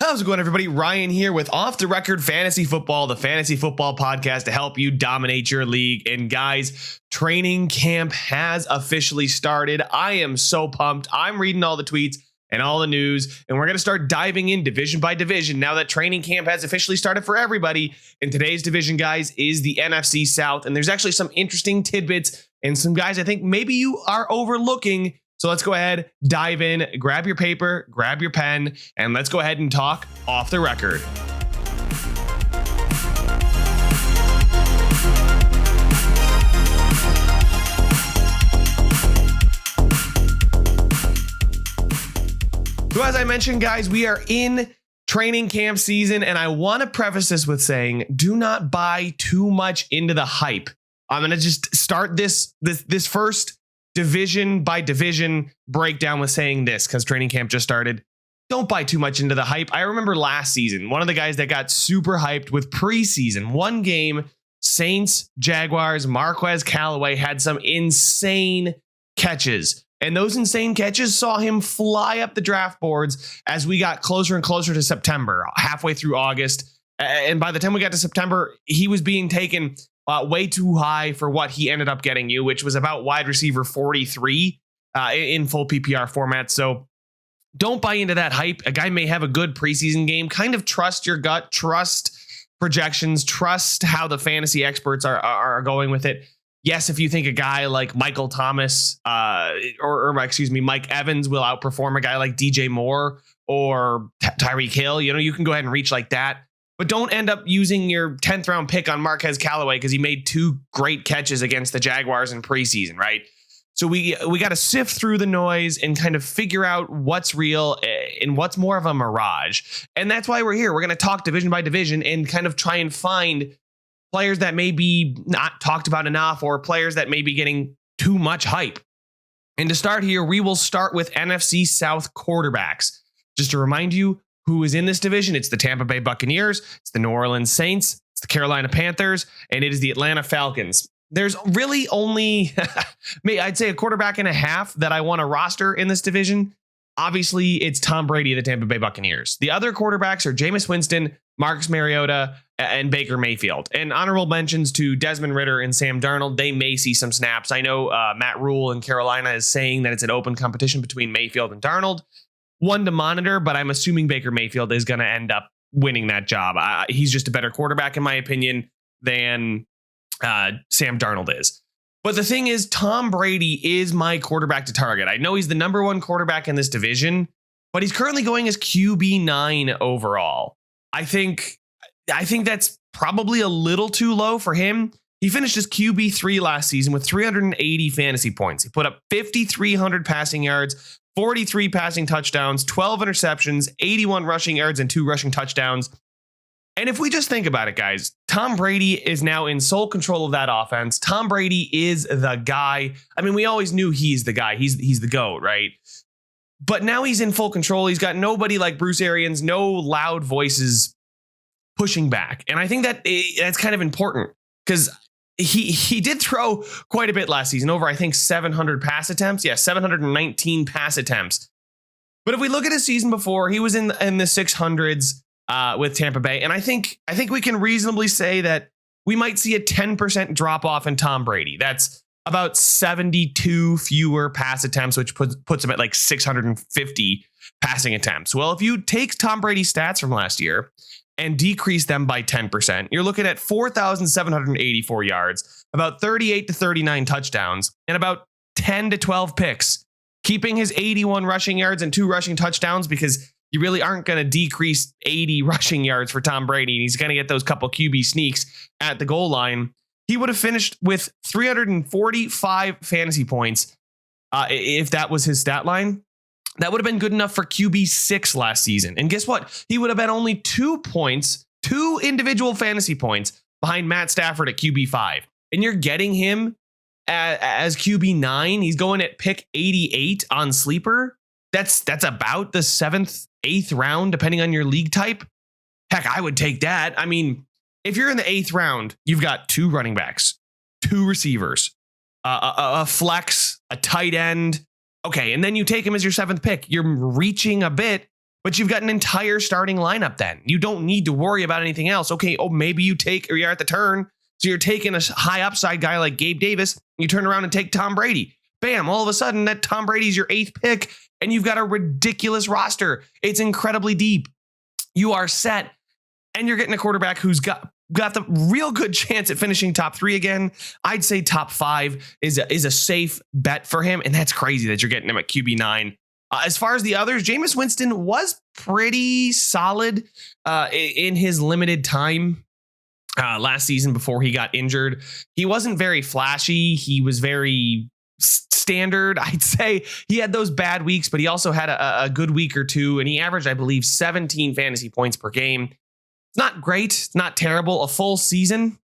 How's it going, everybody? Ryan here with Off the Record Fantasy Football, the fantasy football podcast to help you dominate your league. And guys, training camp has officially started. I am so pumped. I'm reading all the tweets and all the news, and we're going to start diving in division by division now that training camp has officially started for everybody. And today's division, guys, is the NFC South. And there's actually some interesting tidbits and some guys I think maybe you are overlooking. So let's go ahead, dive in, grab your paper, grab your pen, and let's go ahead and talk off the record. So as I mentioned, guys, we are in training camp season, and I want to preface this with saying, do not buy too much into the hype. I'm going to just start this first division by division breakdown with saying this because training camp just started. Don't buy too much into the hype. I remember last season, one of the guys that got super hyped with preseason, one game, Saints, Jaguars, Marquez Callaway had some insane catches. And those insane catches saw him fly up the draft boards as we got closer and closer to September, halfway through August. And by the time we got to September, he was being taken way too high for what he ended up getting you, which was about wide receiver 43 in full PPR format. So don't buy into that hype. A guy may have a good preseason game. Kind of trust your gut, trust projections, trust how the fantasy experts are going with it. Yes, if you think a guy like Michael Thomas Mike Evans will outperform a guy like DJ Moore or Tyreek Hill, you can go ahead and reach like that. But don't end up using your 10th round pick on Marquez Callaway because he made two great catches against the Jaguars in preseason, right? So we got to sift through the noise and kind of figure out what's real and what's more of a mirage. And that's why we're here. We're going to talk division by division and kind of try and find players that may be not talked about enough or players that may be getting too much hype. And to start here, we will start with NFC South quarterbacks. Just to remind you, who is in this division? It's the Tampa Bay Buccaneers, it's the New Orleans Saints, it's the Carolina Panthers, and it is the Atlanta Falcons. There's really only, I'd say, a quarterback and a half that I want to roster in this division. Obviously, it's Tom Brady of the Tampa Bay Buccaneers. The other quarterbacks are Jameis Winston, Marcus Mariota, and Baker Mayfield. And honorable mentions to Desmond Ridder and Sam Darnold. They may see some snaps. I know Matt Rule in Carolina is saying that it's an open competition between Mayfield and Darnold. One to monitor, but I'm assuming Baker Mayfield is going to end up winning that job. He's just a better quarterback, in my opinion, than Sam Darnold is. But the thing is, Tom Brady is my quarterback to target. I know he's the number one quarterback in this division, but he's currently going as QB9 overall. I think that's probably a little too low for him. He finished as QB3 last season with 380 fantasy points. He put up 5,300 passing yards, 43 passing touchdowns, 12 interceptions, 81 rushing yards, and 2 rushing touchdowns. And if we just think about it, guys, Tom Brady is now in sole control of that offense. Tom Brady is the guy. I mean, we always knew he's the guy. He's the GOAT, right? But now he's in full control. He's got nobody like Bruce Arians, no loud voices pushing back. And I think that's kind of important because he did throw quite a bit last season, over, I think, 700 pass attempts. Yeah, 719 pass attempts. But if we look at his season before, he was in the 600s with Tampa Bay. And I think we can reasonably say that we might see a 10% drop off in Tom Brady. That's about 72 fewer pass attempts, which puts him at like 650 passing attempts. Well, if you take Tom Brady's stats from last year and decrease them by 10%, you're looking at 4,784 yards, about 38 to 39 touchdowns, and about 10 to 12 picks, keeping his 81 rushing yards and 2 rushing touchdowns because you really aren't going to decrease 80 rushing yards for Tom Brady. And he's going to get those couple QB sneaks at the goal line. He would have finished with 345 fantasy points if that was his stat line. That would have been good enough for QB6 last season. And guess what? He would have been only 2 individual fantasy points behind Matt Stafford at QB5. And you're getting him as QB9. He's going at pick 88 on Sleeper. That's about the 7th, 8th round, depending on your league type. Heck, I would take that. I mean, if you're in the 8th round, you've got 2 running backs, 2 receivers, a flex, a tight end. Okay, and then you take him as your 7th pick. You're reaching a bit, but you've got an entire starting lineup then. You don't need to worry about anything else. Okay, maybe you're at the turn. So you're taking a high upside guy like Gabe Davis. You turn around and take Tom Brady. Bam, all of a sudden that Tom Brady's your 8th pick and you've got a ridiculous roster. It's incredibly deep. You are set and you're getting a quarterback who's got the real good chance at finishing top 3 again. I'd say top 5 is a safe bet for him. And that's crazy that you're getting him at QB9. As far as the others, Jameis Winston was pretty solid in his limited time last season before he got injured. He wasn't very flashy. He was very standard. I'd say he had those bad weeks, but he also had a good week or two, and he averaged, I believe, 17 fantasy points per game. It's not great. It's not terrible. A full season.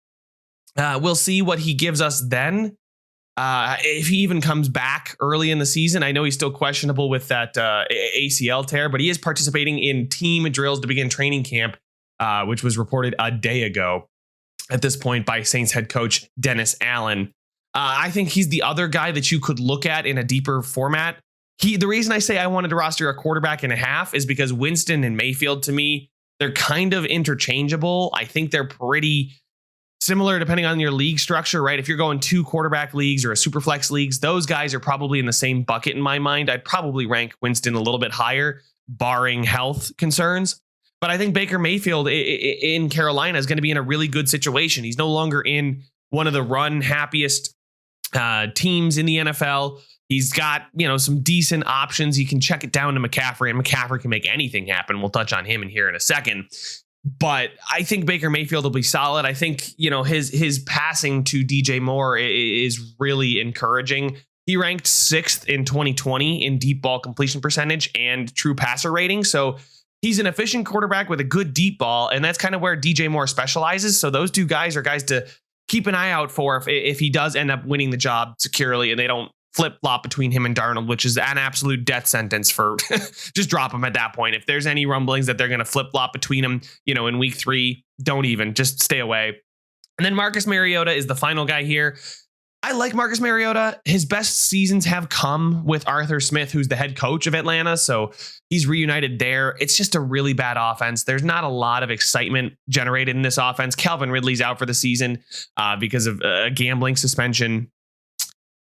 We'll see what he gives us then. If he even comes back early in the season. I know he's still questionable with that ACL tear, but he is participating in team drills to begin training camp, which was reported a day ago at this point by Saints head coach Dennis Allen. I think he's the other guy that you could look at in a deeper format. The reason I say I wanted to roster a quarterback and a half is because Winston and Mayfield, to me, they're kind of interchangeable. I think they're pretty similar depending on your league structure, right? If you're going 2 quarterback leagues or a super flex leagues, those guys are probably in the same bucket in my mind. I'd probably rank Winston a little bit higher, barring health concerns. But I think Baker Mayfield in Carolina is going to be in a really good situation. He's no longer in one of the run happiest teams in the NFL. He's got, some decent options. You can check it down to McCaffrey, and McCaffrey can make anything happen. We'll touch on him in here in a second. But I think Baker Mayfield will be solid. I think, his passing to DJ Moore is really encouraging. He ranked 6th in 2020 in deep ball completion percentage and true passer rating. So he's an efficient quarterback with a good deep ball, and that's kind of where DJ Moore specializes. So those 2 guys are guys to keep an eye out for if he does end up winning the job securely and they don't flip-flop between him and Darnold, which is an absolute death sentence for just drop him at that point. If there's any rumblings that they're going to flip-flop between them, in week 3, don't even, just stay away. And then Marcus Mariota is the final guy here. I like Marcus Mariota. His best seasons have come with Arthur Smith, who's the head coach of Atlanta. So he's reunited there. It's just a really bad offense. There's not a lot of excitement generated in this offense. Calvin Ridley's out for the season because of a gambling suspension.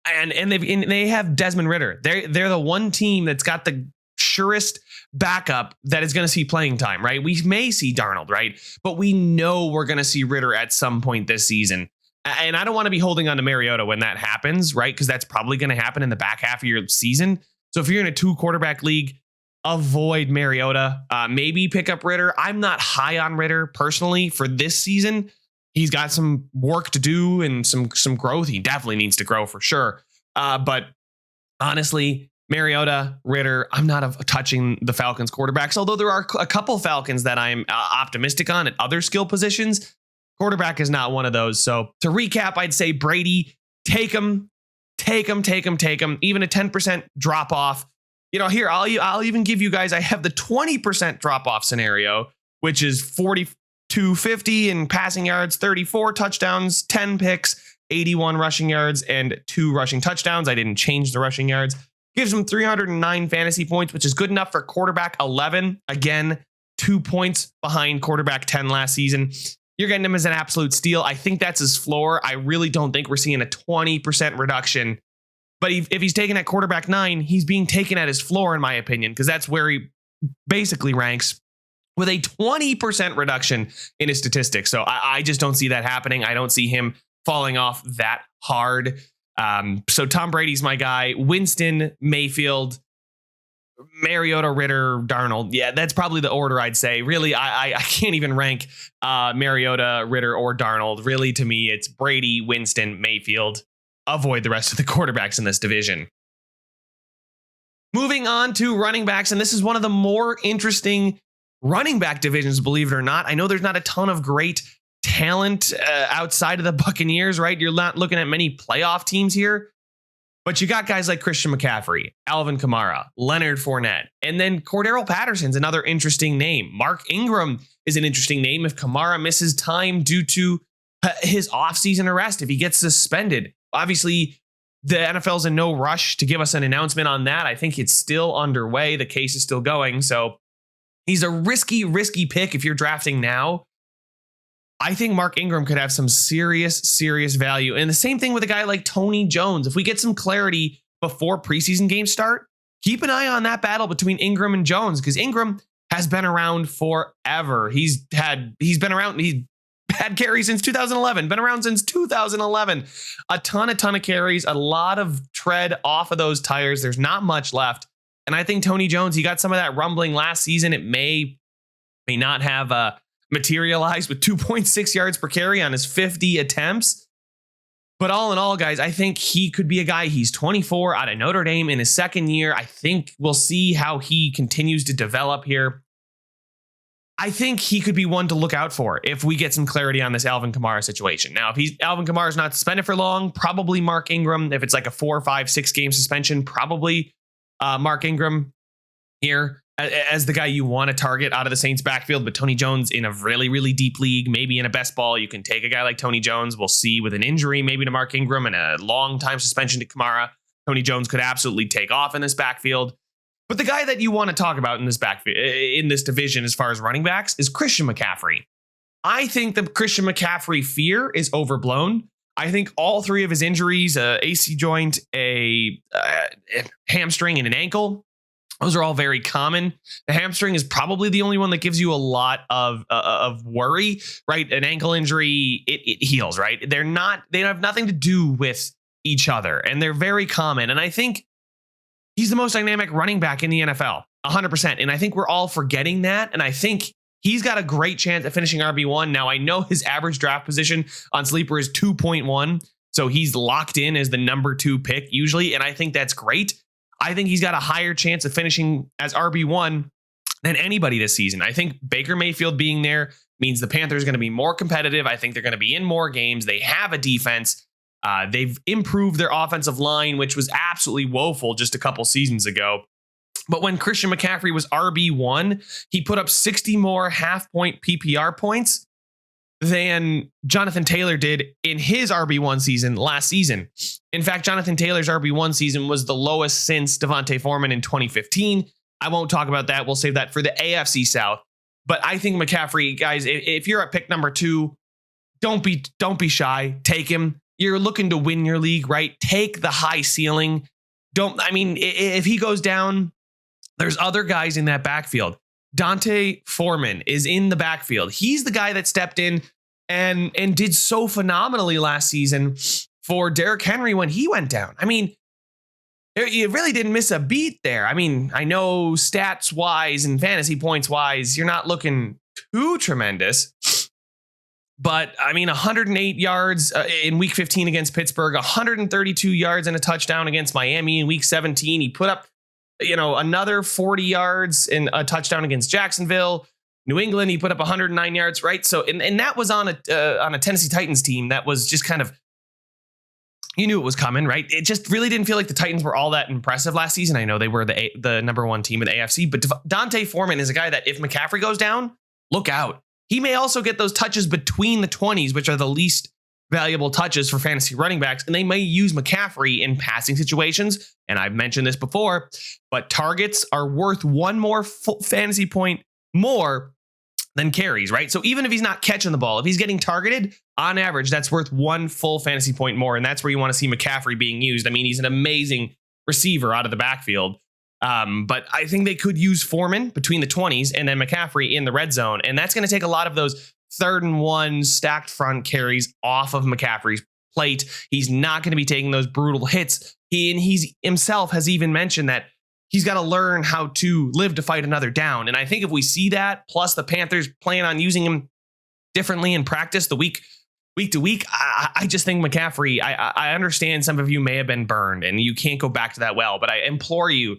And they have Desmond Ridder. They're the one team that's got the surest backup that is going to see playing time, right? We may see Darnold, right? But we know we're going to see Ridder at some point this season. And I don't want to be holding on to Mariota when that happens, right? Because that's probably going to happen in the back half of your season. So if you're in a 2 quarterback league, avoid Mariota. Maybe pick up Ridder. I'm not high on Ridder personally for this season. He's got some work to do and some growth. He definitely needs to grow for sure. But honestly, Mariota, Ridder, I'm not touching the Falcons quarterbacks, although there are a couple Falcons that I'm optimistic on at other skill positions. Quarterback is not one of those. So to recap, I'd say Brady, take him. Even a 10% drop off. Here, I'll even give you guys, I have the 20% drop off scenario, which is 4250 in passing yards, 34 touchdowns, 10 picks, 81 rushing yards, and 2 rushing touchdowns. I didn't change the rushing yards. Gives him 309 fantasy points, which is good enough for quarterback 11. Again, 2 points behind quarterback 10 last season. You're getting him as an absolute steal. I think that's his floor. I really don't think we're seeing a 20% reduction. But if he's taken at quarterback 9, he's being taken at his floor, in my opinion, because that's where he basically ranks with a 20% reduction in his statistics. So I just don't see that happening. I don't see him falling off that hard. So Tom Brady's my guy. Winston, Mayfield, Mariota, Ridder, Darnold. Yeah, that's probably the order I'd say. Really, I can't even rank Mariota, Ridder, or Darnold. Really, to me, it's Brady, Winston, Mayfield. Avoid the rest of the quarterbacks in this division. Moving on to running backs, and this is one of the more interesting running back divisions, believe it or not. I know there's not a ton of great talent outside of the Buccaneers, right? You're not looking at many playoff teams here. But you got guys like Christian McCaffrey, Alvin Kamara, Leonard Fournette, and then Cordero Patterson's another interesting name. Mark Ingram is an interesting name if Kamara misses time due to his offseason arrest, if he gets suspended. Obviously, the NFL's in no rush to give us an announcement on that. I think it's still underway. The case is still going. So He's a risky pick if you're drafting now. I think Mark Ingram could have some serious value. And the same thing with a guy like Tony Jones. If we get some clarity before preseason games start, keep an eye on that battle between Ingram and Jones, because Ingram has been around forever. He's had carries since 2011, been around since 2011. A ton of carries, a lot of tread off of those tires. There's not much left. And I think Tony Jones, he got some of that rumbling last season. It may not have materialized with 2.6 yards per carry on his 50 attempts. But all in all, guys, I think he could be a guy. He's 24 out of Notre Dame in his second year. I think we'll see how he continues to develop here. I think he could be one to look out for if we get some clarity on this Alvin Kamara situation. Now, if Alvin Kamara is not suspended for long, probably Mark Ingram. If it's like a 4, 5, 6 game suspension, probably Mark Ingram here as the guy you want to target out of the Saints backfield. But Tony Jones in a really deep league, maybe in a best ball, you can take a guy like Tony Jones. We'll see with an injury, maybe to Mark Ingram and a long time suspension to Kamara. Tony Jones could absolutely take off in this backfield. But the guy that you want to talk about in this backfield, in this division, as far as running backs, is Christian McCaffrey. I think the Christian McCaffrey fear is overblown. I think all three of his injuries, AC joint, a hamstring, and an ankle, those are all very common. The hamstring is probably the only one that gives you a lot of worry, right? An ankle injury, it heals, right? They have nothing to do with each other, and they're very common. And I think he's the most dynamic running back in the NFL, 100%. And I think we're all forgetting that. And I think he's got a great chance at finishing RB1. Now, I know his average draft position on Sleeper is 2.1. So he's locked in as the number 2 pick usually. And I think that's great. I think he's got a higher chance of finishing as RB1 than anybody this season. I think Baker Mayfield being there means the Panthers are going to be more competitive. I think they're going to be in more games. They have a defense. They've improved their offensive line, which was absolutely woeful just a couple seasons ago. But when Christian McCaffrey was RB1, he put up 60 more half-point PPR points than Jonathan Taylor did in his RB1 season last season. In fact, Jonathan Taylor's RB1 season was the lowest since Devontae Foreman in 2015. I won't talk about that. We'll save that for the AFC South. But I think McCaffrey, guys, if you're at pick number 2, don't be shy. Take him. You're looking to win your league, right? Take the high ceiling. If he goes down, there's other guys in that backfield. Dante Foreman is in the backfield. He's the guy that stepped in and did so phenomenally last season for Derrick Henry when he went down. I mean, you really didn't miss a beat there. I mean, I know stats wise and fantasy points wise, you're not looking too tremendous. But I mean, 108 yards in week 15 against Pittsburgh, 132 yards and a touchdown against Miami in week 17. He put up, another 40 yards and a touchdown against Jacksonville. New England, he put up 109 yards, right? So, and that was on a Tennessee Titans team that was just kind of, you knew it was coming, right? It just really didn't feel like the Titans were all that impressive last season. I know they were the number 1 team in the AFC, but Dante Foreman is a guy that if McCaffrey goes down, look out. He may also get those touches between the 20s, which are the least valuable touches for fantasy running backs, and they may use McCaffrey in passing situations. And I've mentioned this before, but targets are worth 1 more fantasy point more than carries, right? So even if he's not catching the ball, if he's getting targeted, on average, that's worth 1 full fantasy point more. And that's where you want to see McCaffrey being used. I mean, he's an amazing receiver out of the backfield. But I think they could use Foreman between the 20s and then McCaffrey in the red zone. And that's going to take a lot of those 3rd and 1 stacked front carries off of McCaffrey's plate. He's not going to be taking those brutal hits. He himself has even mentioned that he's got to learn how to live to fight another down. And I think if we see that, plus the Panthers plan on using him differently in practice the week to week, I just think McCaffrey, I understand some of you may have been burned and you can't go back to that well, but I implore you,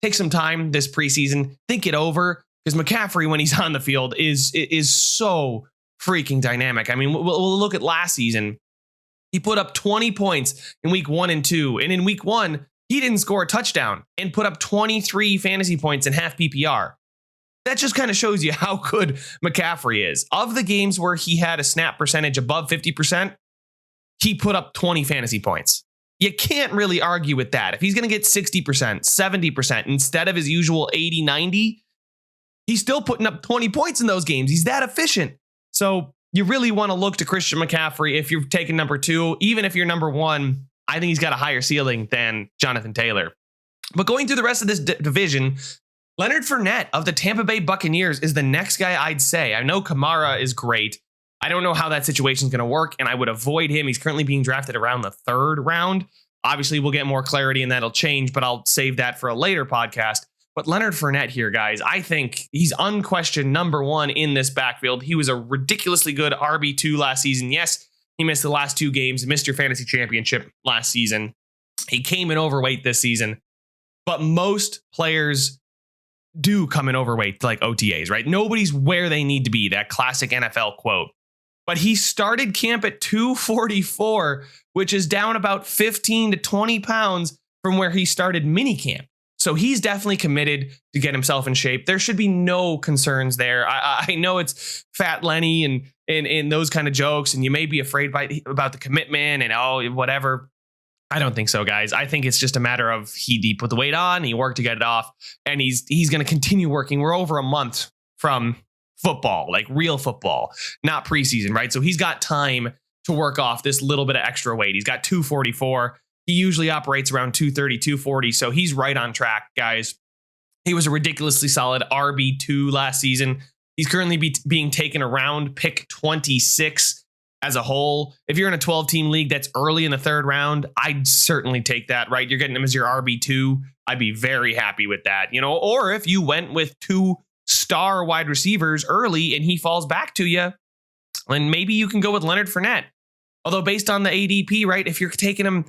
take some time this preseason, think it over, because McCaffrey, when he's on the field, is so freaking dynamic. I mean, we'll look at last season. He put up 20 points in week 1 and 2. And in week 1, he didn't score a touchdown and put up 23 fantasy points in half PPR. That just kind of shows you how good McCaffrey is. Of the games where he had a snap percentage above 50%, he put up 20 fantasy points. You can't really argue with that. If he's going to get 60%, 70% instead of his usual 80, 90, he's still putting up 20 points in those games. He's that efficient. So you really want to look to Christian McCaffrey if you're taking number 2. Even if you're number 1, I think he's got a higher ceiling than Jonathan Taylor. But going through the rest of this division, Leonard Fournette of the Tampa Bay Buccaneers is the next guy I'd say. I know Kamara is great. I don't know how that situation is going to work, and I would avoid him. He's currently being drafted around the 3rd round. Obviously, we'll get more clarity and that'll change, but I'll save that for a later podcast. But Leonard Fournette here, guys, I think he's unquestioned number 1 in this backfield. He was a ridiculously good RB2 last season. Yes, he missed the last 2 games, missed your fantasy championship last season. He came in overweight this season, but most players do come in overweight like OTAs, right? Nobody's where they need to be, that classic NFL quote. But he started camp at 244, which is down about 15 to 20 pounds from where he started minicamp. So he's definitely committed to get himself in shape. There should be no concerns there. I know it's Fat Lenny and those kind of jokes, and you may be afraid about the commitment and whatever. I don't think so, guys. I think it's just a matter of he put the weight on, he worked to get it off, and he's going to continue working. We're over a month from football, like real football, not preseason, right? So he's got time to work off this little bit of extra weight. He's got 244. He usually operates around 230, 240. So he's right on track, guys. He was a ridiculously solid RB2 last season. He's currently being taken around pick 26 as a whole. If you're in a 12-team league that's early in the 3rd round, I'd certainly take that, right? You're getting him as your RB2. I'd be very happy with that, or if you went with 2 star wide receivers early and he falls back to you, then maybe you can go with Leonard Fournette. Although based on the ADP, right, if you're taking him,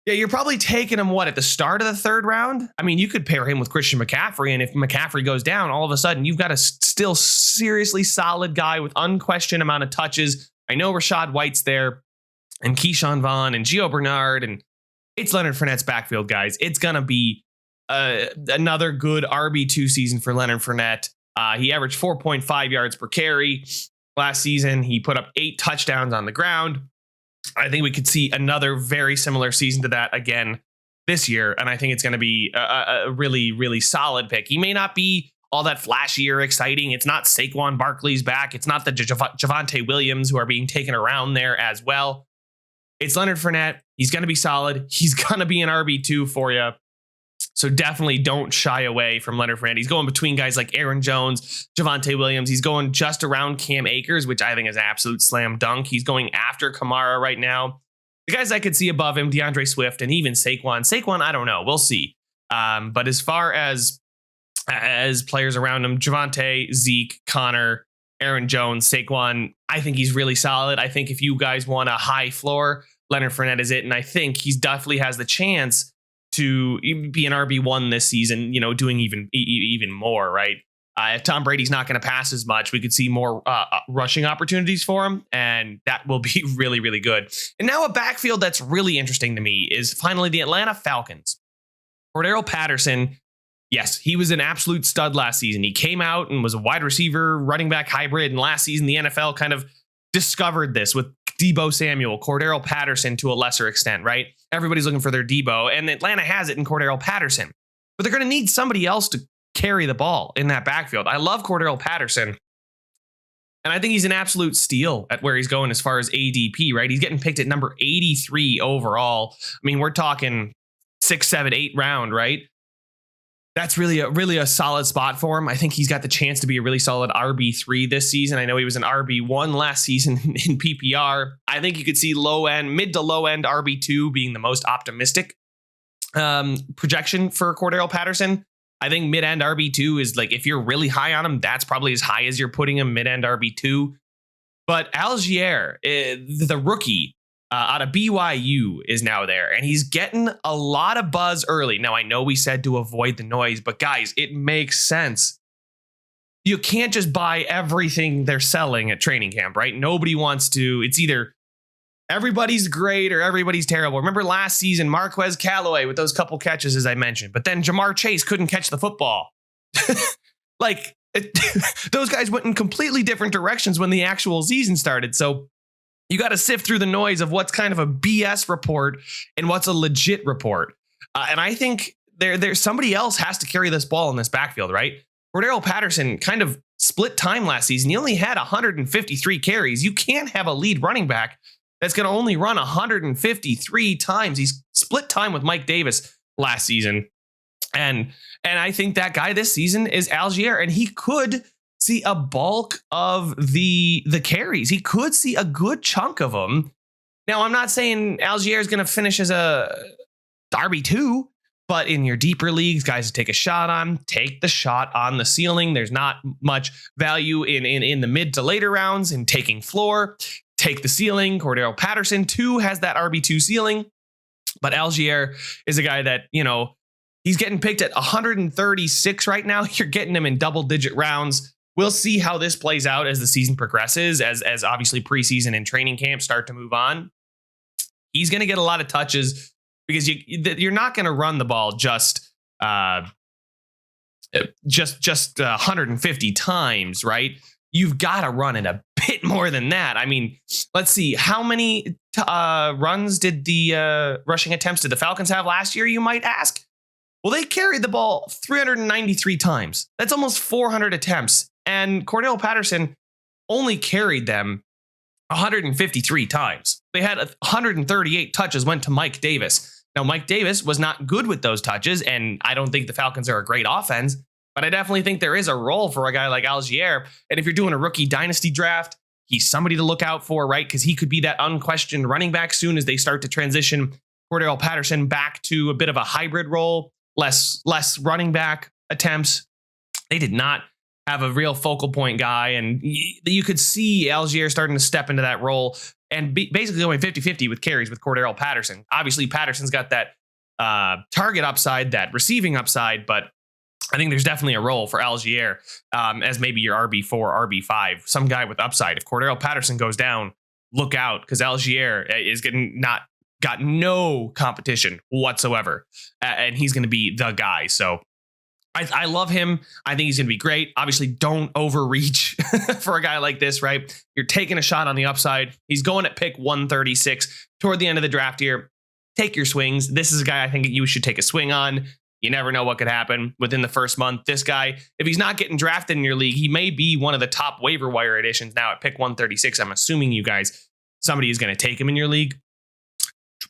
you're probably taking him at the start of the 3rd round. I mean, you could pair him with Christian McCaffrey, and if McCaffrey goes down, all of a sudden you've got a still seriously solid guy with unquestioned amount of touches. I know Rashad White's there, and Keyshawn Vaughn and Gio Bernard, and it's Leonard Fournette's backfield, guys. It's gonna be another good RB2 season for Leonard Fournette. He averaged 4.5 yards per carry last season. He put up 8 touchdowns on the ground. I think we could see another very similar season to that again this year. And I think it's going to be a really, really solid pick. He may not be all that flashy or exciting. It's not Saquon Barkley's back. It's not the Javonte Williams who are being taken around there as well. It's Leonard Fournette. He's going to be solid. He's going to be an RB2 for you. So definitely don't shy away from Leonard Fournette. He's going between guys like Aaron Jones, Javonte Williams. He's going just around Cam Akers, which I think is an absolute slam dunk. He's going after Kamara right now. The guys I could see above him, DeAndre Swift and even Saquon, I don't know. We'll see. But as far as players around him, Javonte, Zeke, Connor, Aaron Jones, Saquon, I think he's really solid. I think if you guys want a high floor, Leonard Fournette is it. And I think he definitely has the chance to be an RB1 this season, doing even more, right? If Tom Brady's not going to pass as much, we could see more rushing opportunities for him, and that will be really, really good. And now a backfield that's really interesting to me is finally the Atlanta Falcons. Cordarrelle Patterson, yes, he was an absolute stud last season. He came out and was a wide receiver, running back hybrid, and last season the NFL kind of discovered this with Deebo Samuel, Cordarrelle Patterson to a lesser extent, right? Everybody's looking for their Deebo, and Atlanta has it in Cordarrelle Patterson. But they're going to need somebody else to carry the ball in that backfield. I love Cordarrelle Patterson, and I think he's an absolute steal at where he's going as far as ADP, right? He's getting picked at number 83 overall. I mean, we're talking 6, 7, 8 round, right? That's really a solid spot for him. I think he's got the chance to be a really solid RB3 this season. I know he was an RB1 last season in PPR. I think you could see mid to low end RB2 being the most optimistic projection for Cordarrelle Patterson. I think mid end RB2 is like, if you're really high on him, that's probably as high as you're putting him mid end RB2. But Algier, the rookie, out of BYU is now there, and he's getting a lot of buzz early. Now, I know we said to avoid the noise, but guys, it makes sense. You can't just buy everything they're selling at training camp, right? Nobody wants to. It's either everybody's great or everybody's terrible. Remember last season, Marquez Callaway with those couple catches, as I mentioned, but then Jamar Chase couldn't catch the football. Those guys went in completely different directions when the actual season started. So you got to sift through the noise of what's kind of a BS report and what's a legit report. And I think there's somebody else has to carry this ball in this backfield, right? Cordero Patterson kind of split time last season. He only had 153 carries. You can't have a lead running back that's going to only run 153 times. He's split time with Mike Davis last season. And I think that guy this season is Algier, and he could see a bulk of the carries. He could see a good chunk of them. Now, I'm not saying Algier is going to finish as a RB2, but in your deeper leagues, guys to take a shot on, take the shot on the ceiling. There's not much value in the mid to later rounds in taking floor. Take the ceiling. Cordero Patterson, too, has that RB2 ceiling. But Algier is a guy that, he's getting picked at 136 right now. You're getting him in double-digit rounds. We'll see how this plays out as the season progresses, as obviously preseason and training camp start to move on. He's going to get a lot of touches because you're not going to run the ball just 150 times, right? You've got to run it a bit more than that. I mean, let's see. How many runs did the rushing attempts did the Falcons have last year, you might ask? Well, they carried the ball 393 times. That's almost 400 attempts. And Cordero Patterson only carried them 153 times. They had 138 touches went to Mike Davis. Now, Mike Davis was not good with those touches, and I don't think the Falcons are a great offense, but I definitely think there is a role for a guy like Algier. And if you're doing a rookie dynasty draft, he's somebody to look out for, right? Because he could be that unquestioned running back soon as they start to transition Cordero Patterson back to a bit of a hybrid role, less running back attempts. They did not have a real focal point guy, and you could see Algier starting to step into that role and basically going 50-50 with carries with Cordero Patterson. Obviously, Patterson's got that target upside, that receiving upside, but I think there's definitely a role for Algier as maybe your RB4, RB5, some guy with upside. If Cordero Patterson goes down, look out, because Algier is got no competition whatsoever, and he's going to be the guy. So I love him. I think he's going to be great. Obviously, don't overreach for a guy like this, right? You're taking a shot on the upside. He's going at pick 136 toward the end of the draft here. Take your swings. This is a guy I think you should take a swing on. You never know what could happen within the first month. This guy, if he's not getting drafted in your league, he may be one of the top waiver wire additions now at pick 136. I'm assuming somebody is going to take him in your league.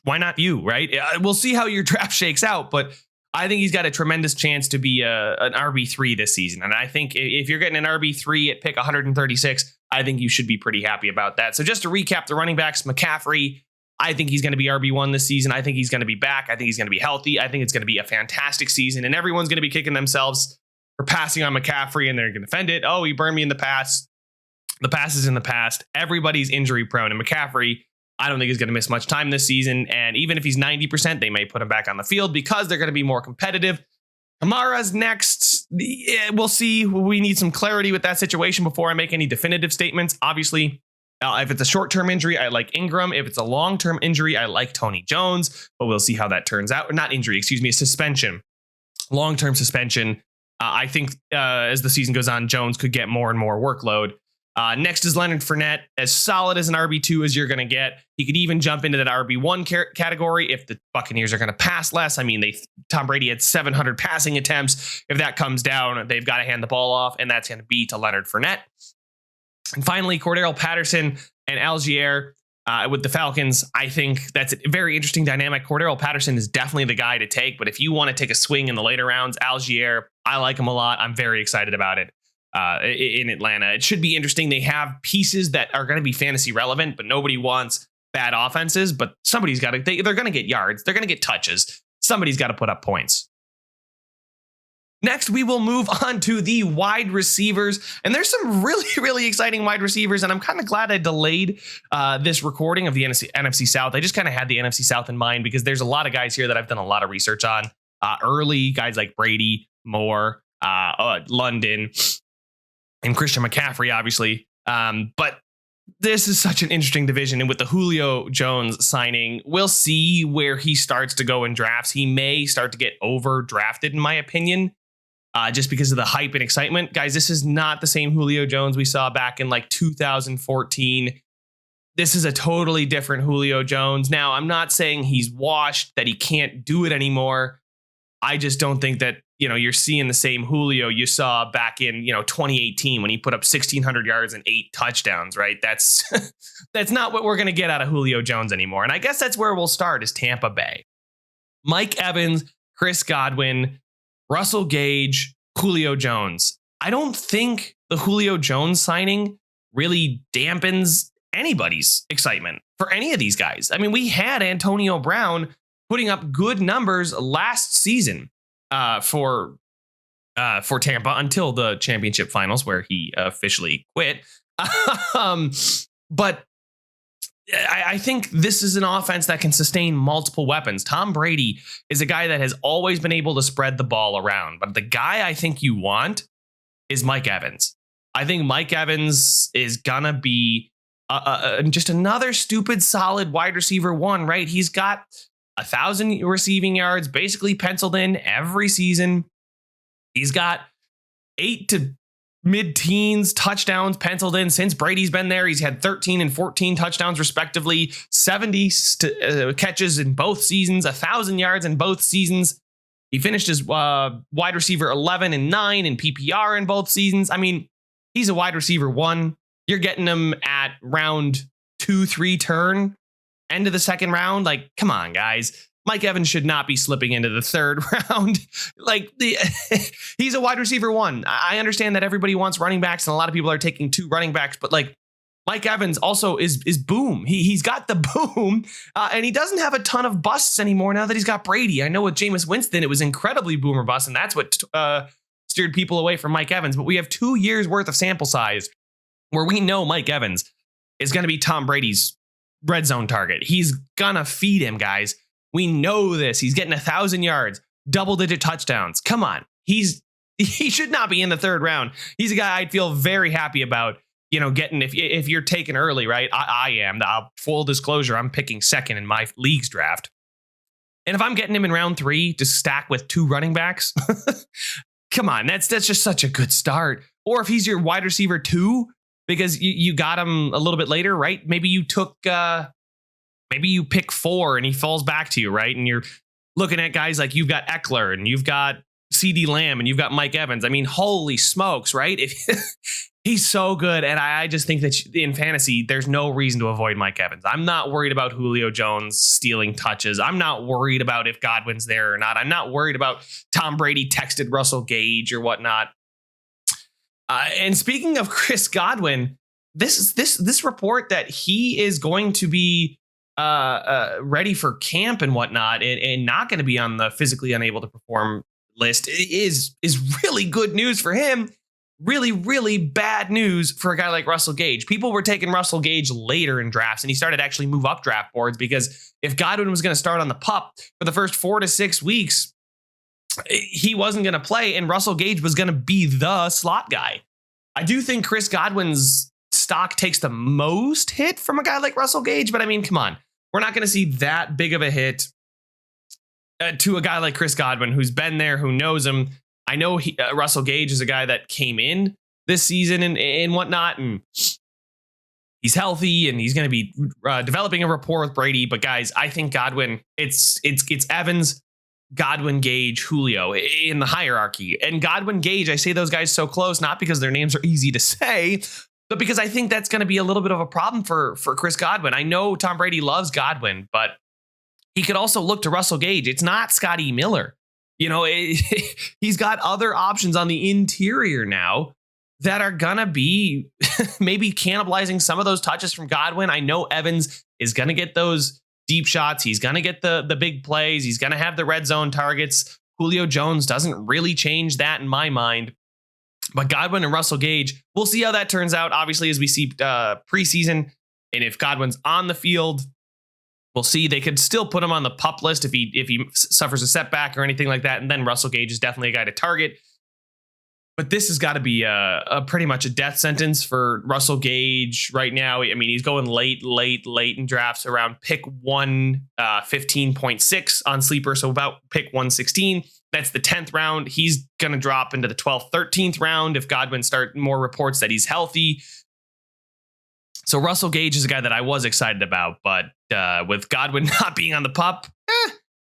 Why not you, right? We'll see how your draft shakes out, but I think he's got a tremendous chance to be an RB3 this season. And I think if you're getting an RB3 at pick 136, I think you should be pretty happy about that. So just to recap the running backs, McCaffrey, I think he's going to be RB1 this season. I think he's going to be back. I think he's going to be healthy. I think it's going to be a fantastic season. And everyone's going to be kicking themselves for passing on McCaffrey, and they're going to defend it. Oh, he burned me in the past. The past is in the past. Everybody's injury prone. And McCaffrey, I don't think he's going to miss much time this season. And even if he's 90%, they may put him back on the field because they're going to be more competitive. Kamara's next. We'll see. We need some clarity with that situation before I make any definitive statements. Obviously, if it's a short-term injury, I like Ingram. If it's a long-term injury, I like Tony Jones. But we'll see how that turns out. Or not injury, excuse me, a suspension. Long-term suspension. I think as the season goes on, Jones could get more and more workload. Next is Leonard Fournette, as solid as an RB2 as you're going to get. He could even jump into that RB1 category if the Buccaneers are going to pass less. I mean, Tom Brady had 700 passing attempts. If that comes down, they've got to hand the ball off, and that's going to be to Leonard Fournette. And finally, Cordero Patterson and Algier with the Falcons. I think that's a very interesting dynamic. Cordero Patterson is definitely the guy to take, but if you want to take a swing in the later rounds, Algier, I like him a lot. I'm very excited about it. In Atlanta, it should be interesting. They have pieces that are going to be fantasy relevant, but nobody wants bad offenses. But somebody's got to, they're going to get yards. They're going to get touches. Somebody's got to put up points. Next, we will move on to the wide receivers. And there's some really, really exciting wide receivers. And I'm kind of glad I delayed this recording of the NFC South. I just kind of had the NFC South in mind because there's a lot of guys here that I've done a lot of research on. Early guys like Brady, Moore, London, and Christian McCaffrey, obviously. But this is such an interesting division. And with the Julio Jones signing, we'll see where he starts to go in drafts. He may start to get overdrafted, in my opinion, just because of the hype and excitement. Guys, this is not the same Julio Jones we saw back in like 2014. This is a totally different Julio Jones. Now, I'm not saying he's washed, that he can't do it anymore. I just don't think that, you're seeing the same Julio you saw back in, 2018 when he put up 1,600 yards and 8 touchdowns, right? That's that's not what we're going to get out of Julio Jones anymore. And I guess that's where we'll start is Tampa Bay. Mike Evans, Chris Godwin, Russell Gage, Julio Jones. I don't think the Julio Jones signing really dampens anybody's excitement for any of these guys. I mean, we had Antonio Brown putting up good numbers last season for Tampa until the championship finals where he officially quit. But I think this is an offense that can sustain multiple weapons. Tom Brady is a guy that has always been able to spread the ball around. But the guy I think you want is Mike Evans. I think Mike Evans is going to be just another stupid, solid wide receiver one, right? He's got 1,000 receiving yards basically penciled in every season. He's got 8 to mid-teens touchdowns penciled in since Brady's been there. He's had 13 and 14 touchdowns respectively, 70 catches in both seasons, 1,000 yards in both seasons. He finished as wide receiver 11 and 9 in PPR in both seasons. I mean, he's a wide receiver one. You're getting him at round 2-3 turn, end of the second round. Like, come on, guys. Mike Evans should not be slipping into the third round. He's a wide receiver one. I understand that everybody wants running backs and a lot of people are taking 2 running backs, but like Mike Evans also is boom. He's got the boom and he doesn't have a ton of busts anymore now that he's got Brady. I know with Jameis Winston, it was incredibly boomer bust, and that's what steered people away from Mike Evans. But we have 2 years worth of sample size where we know Mike Evans is going to be Tom Brady's red zone target. He's going to feed him, guys. We know this. He's getting 1,000 yards, double-digit touchdowns. Come on. He should not be in the third round. He's a guy I'd feel very happy about, getting if you're taken early, right? I am. Full disclosure, I'm picking second in my league's draft. And if I'm getting him in round 3 to stack with 2 running backs, come on, that's just such a good start. Or if he's your wide receiver 2, because you got him a little bit later, right? Maybe you took... Maybe you pick 4 and he falls back to you, right? And you're looking at guys like you've got Eckler and you've got CeeDee Lamb and you've got Mike Evans. I mean, holy smokes, right? He's so good. And I just think that in fantasy, there's no reason to avoid Mike Evans. I'm not worried about Julio Jones stealing touches. I'm not worried about if Godwin's there or not. I'm not worried about Tom Brady texted Russell Gage or whatnot. And speaking of Chris Godwin, this report that he is going to be ready for camp and whatnot and not going to be on the physically unable to perform list is really good news for him. Really, really bad news for a guy like Russell Gage. People were taking Russell Gage later in drafts and he started to actually move up draft boards because if Godwin was going to start on the PUP for the first 4 to 6 weeks, he wasn't going to play and Russell Gage was going to be the slot guy. I do think Chris Godwin's stock takes the most hit from a guy like Russell Gage, but I mean, come on. We're not going to see that big of a hit to a guy like Chris Godwin, who's been there, who knows him. I know Russell Gage is a guy that came in this season and whatnot, and he's healthy and he's going to be developing a rapport with Brady. But guys, I think Godwin, it's Evans, Godwin, Gage, Julio in the hierarchy. And Godwin, Gage, I say those guys so close, not because their names are easy to say, but because I think that's going to be a little bit of a problem for Chris Godwin. I know Tom Brady loves Godwin, but he could also look to Russell Gage. It's not Scotty Miller. He's got other options on the interior now that are going to be maybe cannibalizing some of those touches from Godwin. I know Evans is going to get those deep shots. He's going to get the big plays. He's going to have the red zone targets. Julio Jones doesn't really change that in my mind. But Godwin and Russell Gage, we'll see how that turns out, obviously, as we see preseason. And if Godwin's on the field, we'll see. They could still put him on the PUP list if he suffers a setback or anything like that. And then Russell Gage is definitely a guy to target. But this has got to be a pretty much a death sentence for Russell Gage right now. I mean, he's going late in drafts around pick 115.6 on Sleeper. So about pick 116. That's the 10th round. He's going to drop into the 12th, 13th round if Godwin start more reports that he's healthy. So Russell Gage is a guy that I was excited about, but with Godwin not being on the PUP,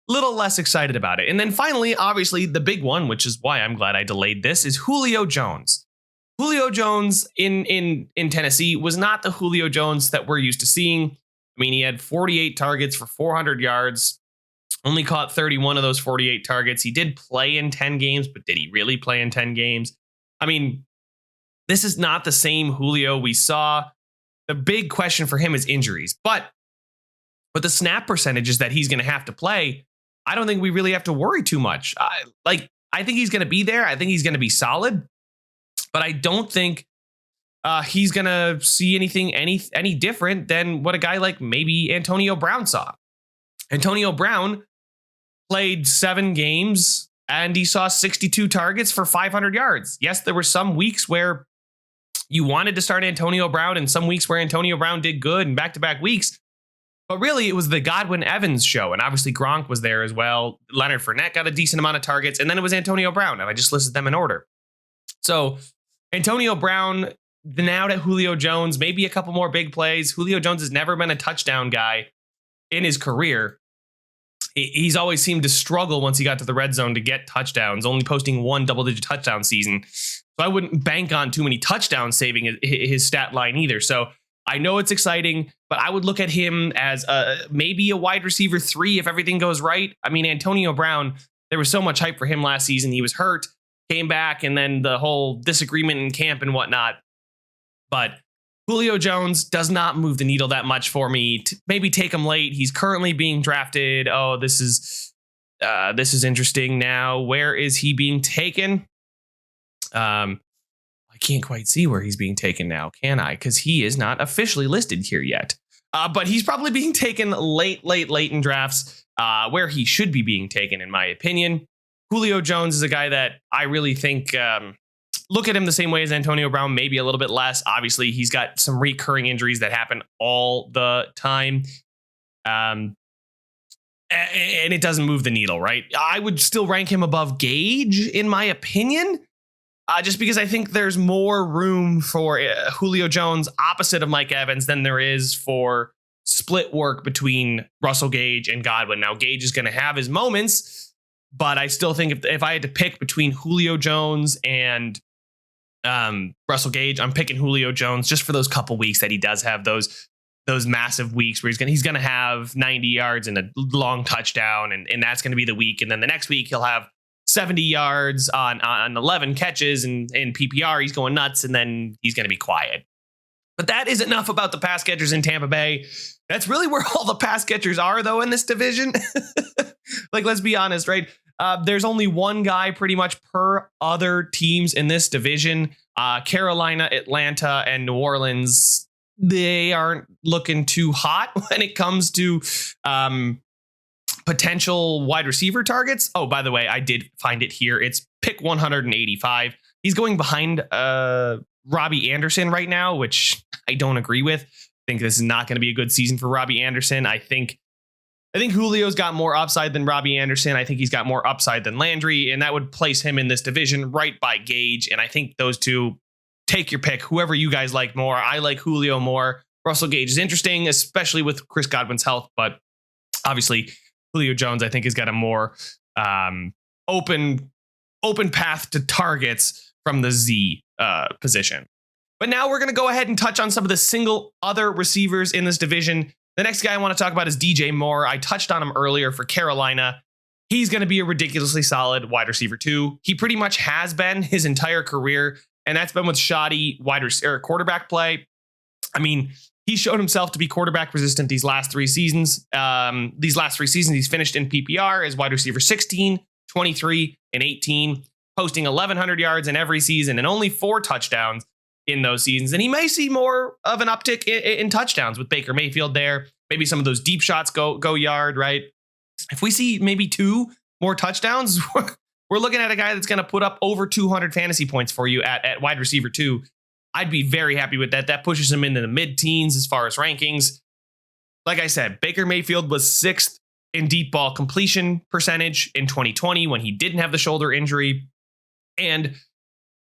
little less excited about it. And then finally, obviously, the big one, which is why I'm glad I delayed this, is Julio Jones. Julio Jones in Tennessee was not the Julio Jones that we're used to seeing. I mean, he had 48 targets for 400 yards, only caught 31 of those 48 targets. He did play in 10 games, but did he really play in 10 games? I mean, this is not the same Julio we saw. The big question for him is injuries, but the snap percentages that he's going to have to play, I don't think we really have to worry too much. I think he's going to be there. I think he's going to be solid, but I don't think he's going to see anything any different than what a guy like maybe Antonio Brown saw. Antonio Brown played 7 games and he saw 62 targets for 500 yards. Yes, there were some weeks where you wanted to start Antonio Brown and some weeks where Antonio Brown did good and back-to-back weeks. But really, it was the Godwin Evans show. And obviously Gronk was there as well. Leonard Fournette got a decent amount of targets. And then it was Antonio Brown. And I just listed them in order. So Antonio Brown, now to Julio Jones, maybe a couple more big plays. Julio Jones has never been a touchdown guy in his career. He's always seemed to struggle once he got to the red zone to get touchdowns, only posting 1 double-digit touchdown season. So I wouldn't bank on too many touchdowns saving his stat line either. So I know it's exciting, but I would look at him as maybe a wide receiver 3 if everything goes right. I mean, Antonio Brown, there was so much hype for him last season. He was hurt, came back, and then the whole disagreement in camp and whatnot. But Julio Jones does not move the needle that much for me. Maybe take him late. He's currently being drafted. Oh, this is interesting now. Where is he being taken? I can't quite see where he's being taken now, can I? Because he is not officially listed here yet. But he's probably being taken late in drafts, where he should be being taken, in my opinion. Julio Jones is a guy that I really think look at him the same way as Antonio Brown, maybe a little bit less. Obviously, he's got some recurring injuries that happen all the time. And it doesn't move the needle, right? I would still rank him above Gage, in my opinion. Just because I think there's more room for Julio Jones opposite of Mike Evans than there is for split work between Russell Gage and Godwin. Now, Gage is going to have his moments, but I still think if I had to pick between Julio Jones and Russell Gage, I'm picking Julio Jones just for those couple weeks that he does have those massive weeks where he's going to have 90 yards and a long touchdown, and that's going to be the week. And then the next week he'll have 70 yards on 11 catches, and in PPR he's going nuts, and then he's going to be quiet. But that is enough about the pass catchers in Tampa Bay. That's really where all the pass catchers are, though, in this division. Like, let's be honest, right? There's only one guy pretty much per other teams in this division. Carolina, Atlanta, and New Orleans, they aren't looking too hot when it comes to potential wide receiver targets. Oh, by the way, I did find it here. It's pick 185. He's going behind Robbie Anderson right now, which I don't agree with. I think this is not going to be a good season for Robbie Anderson. I think Julio's got more upside than Robbie Anderson. I think he's got more upside than Landry, and that would place him in this division right by Gage. And I think those two, take your pick, whoever you guys like more. I like Julio more. Russell Gage is interesting, especially with Chris Godwin's health, but obviously Julio Jones, I think, has got a more open path to targets from the Z position. But now we're going to go ahead and touch on some of the single other receivers in this division. The next guy I want to talk about is DJ Moore. I touched on him earlier for Carolina. He's going to be a ridiculously solid wide receiver too. He pretty much has been his entire career, and that's been with shoddy quarterback play. I mean, he showed himself to be quarterback resistant these last 3 seasons. He's finished in PPR as wide receiver 16, 23, and 18, posting 1,100 yards in every season and only 4 touchdowns in those seasons. And he may see more of an uptick in touchdowns with Baker Mayfield there. Maybe some of those deep shots go yard, right? If we see maybe 2 more touchdowns, we're looking at a guy that's going to put up over 200 fantasy points for you at wide receiver 2. I'd be very happy with that. That pushes him into the mid-teens as far as rankings. Like I said, Baker Mayfield was 6th in deep ball completion percentage in 2020 when he didn't have the shoulder injury. And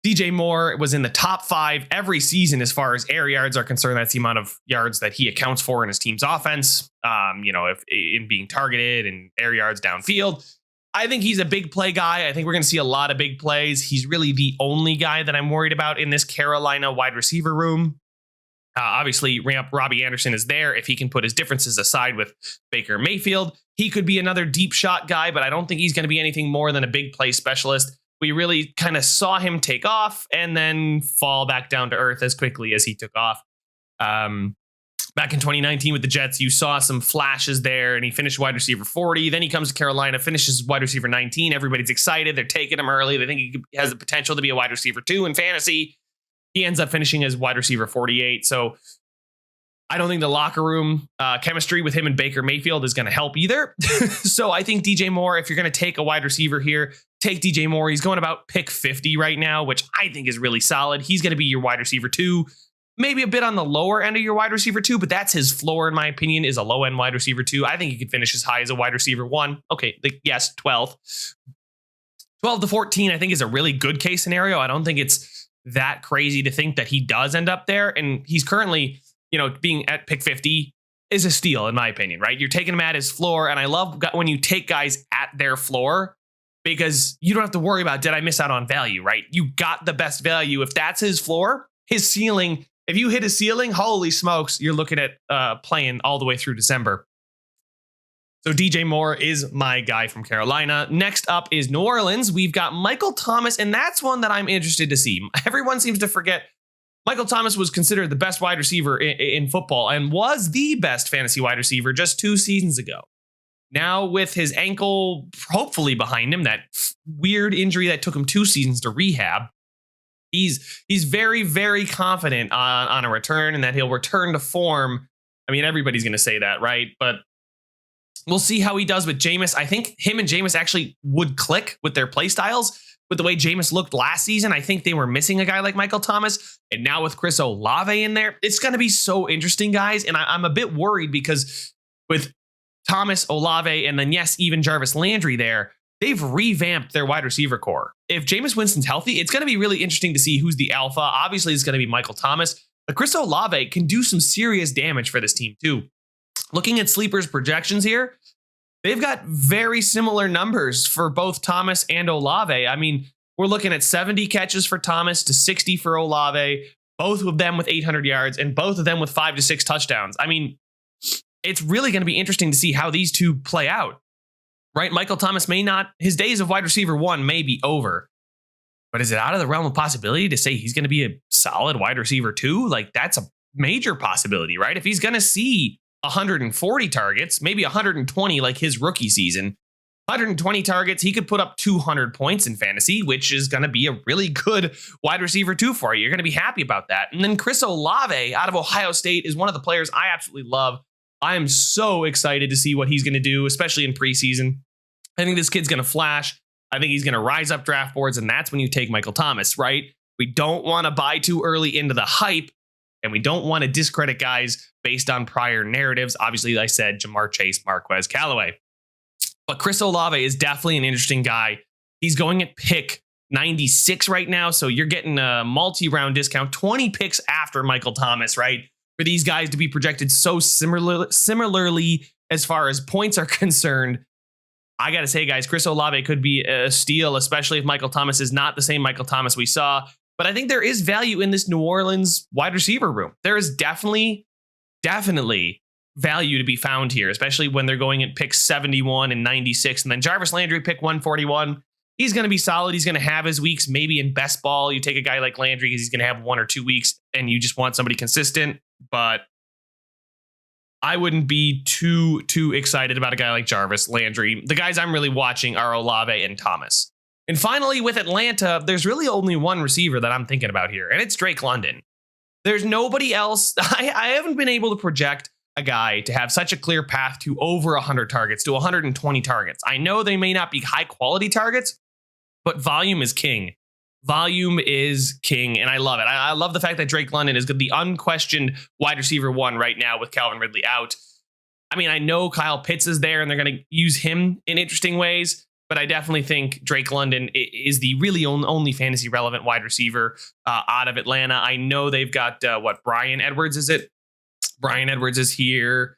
DJ Moore was in the top 5 every season as far as air yards are concerned. That's the amount of yards that he accounts for in his team's offense. If in being targeted and air yards downfield. I think he's a big play guy. I think we're going to see a lot of big plays. He's really the only guy that I'm worried about in this Carolina wide receiver room. Obviously, Robbie Anderson is there. If he can put his differences aside with Baker Mayfield, he could be another deep shot guy, but I don't think he's going to be anything more than a big play specialist. We really kind of saw him take off and then fall back down to earth as quickly as he took off. Back in 2019 with the Jets, you saw some flashes there, and he finished wide receiver 40. Then he comes to Carolina, finishes wide receiver 19. Everybody's excited. They're taking him early. They think he has the potential to be a wide receiver 2 in fantasy. He ends up finishing as wide receiver 48. So I don't think the locker room chemistry with him and Baker Mayfield is going to help either. So I think DJ Moore, if you're going to take a wide receiver here, take DJ Moore. He's going about pick 50 right now, which I think is really solid. He's going to be your wide receiver 2, maybe a bit on the lower end of your wide receiver 2, but that's his floor, in my opinion, is a low end wide receiver 2. I think he could finish as high as a wide receiver 1. Okay, yes, 12. 12 to 14, I think, is a really good case scenario. I don't think it's that crazy to think that he does end up there. And he's currently, being at pick 50 is a steal, in my opinion, right? You're taking him at his floor. And I love when you take guys at their floor, because you don't have to worry about, did I miss out on value, right? You got the best value. If that's his floor, his ceiling, if you hit his ceiling, holy smokes, you're looking at playing all the way through December. So DJ Moore is my guy from Carolina. Next up is New Orleans. We've got Michael Thomas, and that's one that I'm interested to see. Everyone seems to forget Michael Thomas was considered the best wide receiver in football and was the best fantasy wide receiver just 2 seasons ago. Now with his ankle hopefully behind him, that weird injury that took him 2 seasons to rehab, he's very, very confident on a return and that he'll return to form. I mean, everybody's going to say that, right? But we'll see how he does with Jameis. I think him and Jameis actually would click with their play styles. With the way Jameis looked last season, I think they were missing a guy like Michael Thomas. And now with Chris Olave in there, it's going to be so interesting, guys. And I'm a bit worried because with Thomas, Olave, and then, yes, even Jarvis Landry there, they've revamped their wide receiver core. If Jameis Winston's healthy, it's going to be really interesting to see who's the alpha. Obviously, it's going to be Michael Thomas. But Chris Olave can do some serious damage for this team, too. Looking at Sleeper's projections here, they've got very similar numbers for both Thomas and Olave. I mean, we're looking at 70 catches for Thomas to 60 for Olave, both of them with 800 yards and both of them with 5 to 6 touchdowns. I mean, it's really going to be interesting to see how these two play out, right? Michael Thomas his days of wide receiver 1 may be over, but is it out of the realm of possibility to say he's going to be a solid wide receiver 2? Like, that's a major possibility, right? If he's going to see 140 targets, maybe 120 like his rookie season, 120 targets, he could put up 200 points in fantasy, which is going to be a really good wide receiver 2 for you. You're going to be happy about that. And then Chris Olave out of Ohio State is one of the players I absolutely love. I am so excited to see what he's going to do, especially in preseason. I think this kid's going to flash. I think he's going to rise up draft boards, and that's when you take Michael Thomas, right? We don't want to buy too early into the hype, and we don't want to discredit guys based on prior narratives. Obviously, I said Jamar Chase, Marquez Callaway. But Chris Olave is definitely an interesting guy. He's going at pick 96 right now, so you're getting a multi-round discount, 20 picks after Michael Thomas, right? For these guys to be projected so similarly as far as points are concerned. I got to say, guys, Chris Olave could be a steal, especially if Michael Thomas is not the same Michael Thomas we saw. But I think there is value in this New Orleans wide receiver room. There is definitely value to be found here, especially when they're going at pick 71 and 96. And then Jarvis Landry, pick 141. He's going to be solid. He's going to have his weeks. Maybe in best ball, you take a guy like Landry because he's going to have 1 or 2 weeks and you just want somebody consistent. But I wouldn't be too excited about a guy like Jarvis Landry. The guys I'm really watching are Olave and Thomas. And finally, with Atlanta, there's really only one receiver that I'm thinking about here, and it's Drake London. There's nobody else. I haven't been able to project a guy to have such a clear path to over 100 targets, to 120 targets. I know they may not be high quality targets, but volume is king. Volume is king, and I love it. I love the fact that Drake London is the unquestioned wide receiver 1 right now with Calvin Ridley out. I mean, I know Kyle Pitts is there, and they're going to use him in interesting ways. but I definitely think Drake London is the really only fantasy relevant wide receiver out of Atlanta. I know they've got Bryan Edwards, is it? Bryan Edwards is here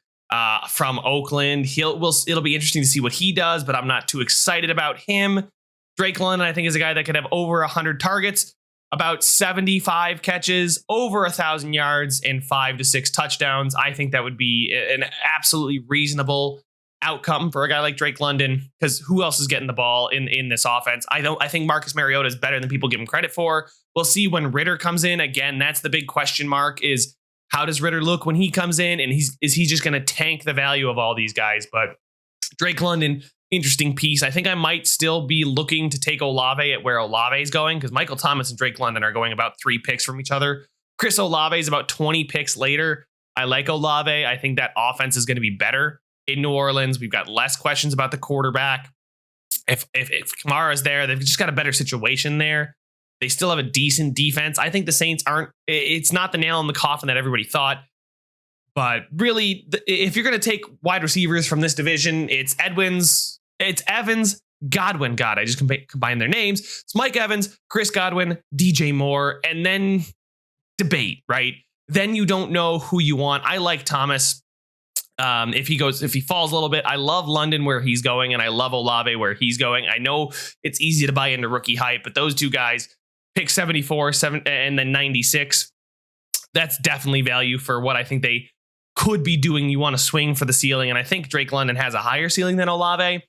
from Oakland. It'll be interesting to see what he does, but I'm not too excited about him. Drake London, I think, is a guy that could have over 100 targets, about 75 catches, over 1,000 yards, and 5 to 6 touchdowns. I think that would be an absolutely reasonable outcome for a guy like Drake London, because who else is getting the ball in this offense? I think Marcus Mariota is better than people give him credit for. We'll see when Ritter comes in. Again, that's the big question mark, is how does Ritter look when he comes in? And is he just going to tank the value of all these guys? But Drake London, interesting piece. I think I might still be looking to take Olave at where Olave is going, because Michael Thomas and Drake London are going about 3 picks from each other. Chris Olave is about 20 picks later. I like Olave. I think that offense is going to be better in New Orleans. We've got less questions about the quarterback. If Kamara's there, they've just got a better situation there. They still have a decent defense. I think the Saints it's not the nail in the coffin that everybody thought. But really, if you're going to take wide receivers from this division, it's Evans, Godwin. God, I just combined their names. It's Mike Evans, Chris Godwin, DJ Moore, and then debate, right? Then you don't know who you want. I like Thomas. If he falls a little bit, I love London where he's going, and I love Olave where he's going. I know it's easy to buy into rookie hype, but those two guys, pick 74, and then 96, that's definitely value for what I think they could be doing. You want to swing for the ceiling, and I think Drake London has a higher ceiling than Olave,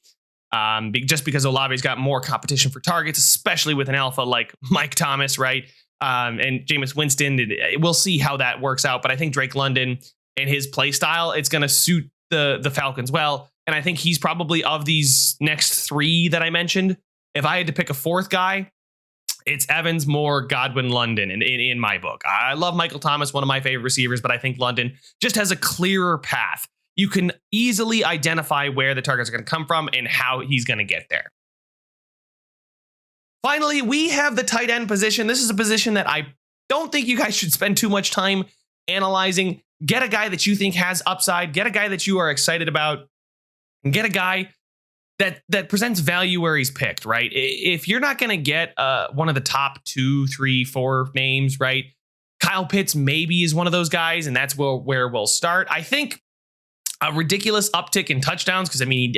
just because Olave's got more competition for targets, especially with an alpha like Mike Thomas, right? And Jameis Winston. We'll see how that works out, but I think Drake London and his play style, it's going to suit the Falcons well, and I think he's probably, of these next 3 that I mentioned, if I had to pick a 4th guy, it's Evans, Moore, Godwin, London in my book. I love Michael Thomas, one of my favorite receivers, but I think London just has a clearer path. You can easily identify where the targets are going to come from and how he's going to get there. Finally, we have the tight end position. This is a position that I don't think you guys should spend too much time analyzing. Get a guy that you think has upside. Get a guy that you are excited about. And get a guy that presents value where he's picked, right? If you're not going to get one of the top 2, 3, 4 names, right? Kyle Pitts maybe is one of those guys, and that's where we'll start. I think a ridiculous uptick in touchdowns, because I mean,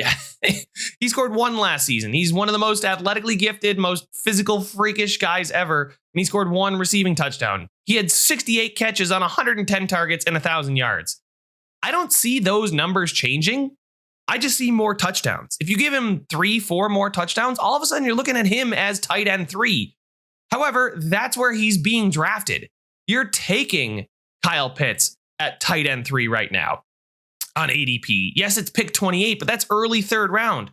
he scored 1 last season. He's one of the most athletically gifted, most physical, freakish guys ever, and he scored 1 receiving touchdown. He had 68 catches on 110 targets and 1,000 yards. I don't see those numbers changing. I just see more touchdowns. If you give him 3, 4 more touchdowns, all of a sudden you're looking at him as tight end 3. However, that's where he's being drafted. You're taking Kyle Pitts at tight end 3 right now on ADP. Yes, it's pick 28, but that's early 3rd round.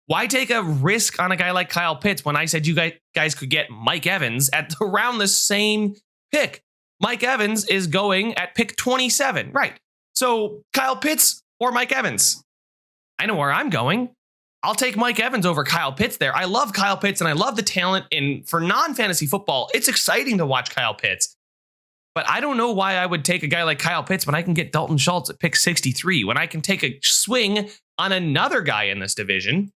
Why take a risk on a guy like Kyle Pitts when I said you guys could get Mike Evans at around the same pick? Mike Evans is going at pick 27, right? So Kyle Pitts or Mike Evans? I know where I'm going. I'll take Mike Evans over Kyle Pitts there. I love Kyle Pitts and I love the talent. And for non-fantasy football, it's exciting to watch Kyle Pitts. But I don't know why I would take a guy like Kyle Pitts when I can get Dalton Schultz at pick 63, when I can take a swing on another guy in this division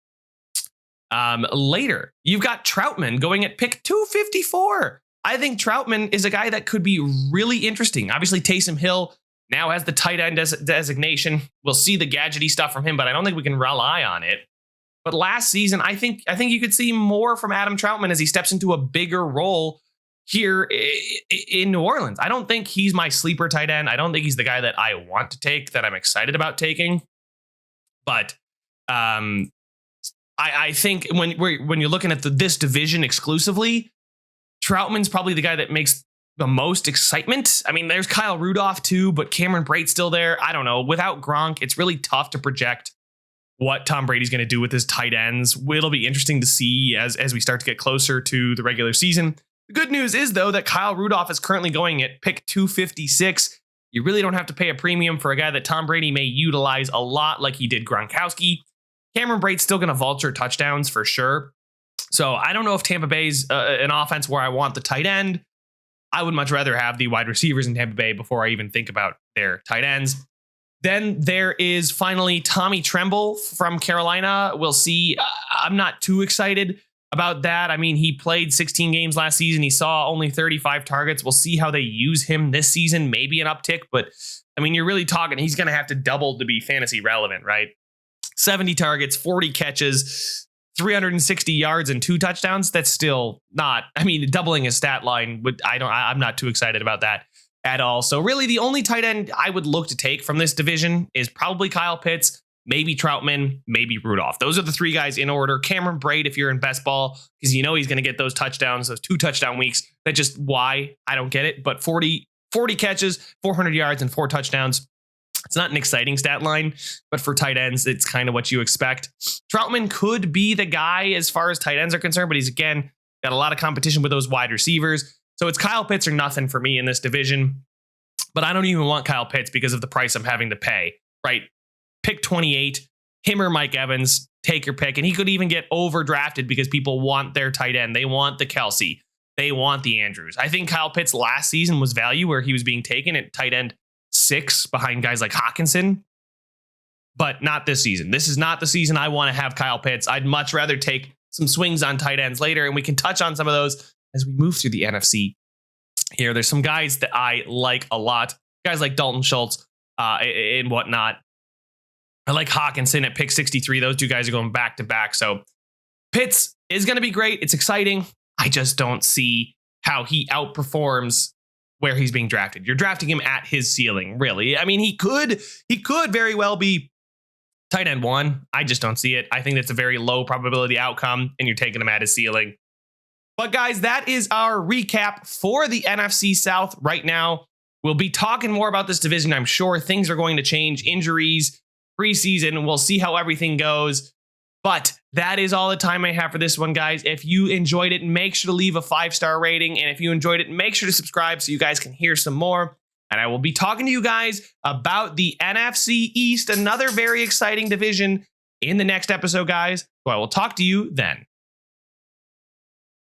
later. You've got Troutman going at pick 254. I think Troutman is a guy that could be really interesting. Obviously, Taysom Hill now has the tight end designation. We'll see the gadgety stuff from him, but I don't think we can rely on it. But last season, I think you could see more from Adam Troutman as he steps into a bigger role here in New Orleans. I don't think he's my sleeper tight end. I don't think he's the guy that I want to take, that I'm excited about taking. But I think when you're looking at this division exclusively, Troutman's probably the guy that makes the most excitement. I mean, there's Kyle Rudolph too, but Cameron Brate's still there. I don't know. Without Gronk, it's really tough to project what Tom Brady's going to do with his tight ends. It'll be interesting to see as we start to get closer to the regular season. The good news is, though, that Kyle Rudolph is currently going at pick 256. You really don't have to pay a premium for a guy that Tom Brady may utilize a lot like he did Gronkowski. Cameron Brate's still going to vulture touchdowns for sure. So I don't know if Tampa Bay's an offense where I want the tight end. I would much rather have the wide receivers in Tampa Bay before I even think about their tight ends. Then there is finally Tommy Tremble from Carolina. We'll see. I'm not too excited about that. I mean, he played 16 games last season. He saw only 35 targets. We'll see how they use him this season. Maybe an uptick, but I mean, you're really talking, he's going to have to double to be fantasy relevant, right? 70 targets, 40 catches, 360 yards and 2 touchdowns. That's still not, I mean, doubling his stat line I'm not too excited about that at all. So really the only tight end I would look to take from this division is probably Kyle Pitts, maybe Troutman, maybe Rudolph. Those are the 3 guys in order. Cameron Braid, if you're in best ball, because you know he's going to get those touchdowns, those 2 touchdown weeks. That just why I don't get it. But 40 catches, 400 yards and 4 touchdowns. It's not an exciting stat line, but for tight ends, it's kind of what you expect. Troutman could be the guy as far as tight ends are concerned, but he's, again, got a lot of competition with those wide receivers. So it's Kyle Pitts or nothing for me in this division. But I don't even want Kyle Pitts because of the price I'm having to pay, right? Pick 28, him or Mike Evans, take your pick. And he could even get overdrafted because people want their tight end. They want the Kelsey. They want the Andrews. I think Kyle Pitts last season was value where he was being taken at tight end 6 behind guys like Hawkinson, but not this season. This is not the season I want to have Kyle Pitts. I'd much rather take some swings on tight ends later, and we can touch on some of those as we move through the NFC here. There's some guys that I like a lot, guys like Dalton Schultz and whatnot. I like Hawkinson at pick 63. Those 2 guys are going back to back. So Pitts is going to be great. It's exciting. I just don't see how he outperforms where he's being drafted. You're drafting him at his ceiling, really. I mean, he could very well be tight end 1. I just don't see it. I think that's a very low probability outcome, and you're taking him at his ceiling. But guys, that is our recap for the NFC South right now. We'll be talking more about this division, I'm sure. Things are going to change, injuries, preseason, and we'll see how everything goes. But that is all the time I have for this one, guys. If you enjoyed it, make sure to leave a 5-star rating. And if you enjoyed it, make sure to subscribe so you guys can hear some more. And I will be talking to you guys about the NFC East, another very exciting division, in the next episode, guys. So I will talk to you then.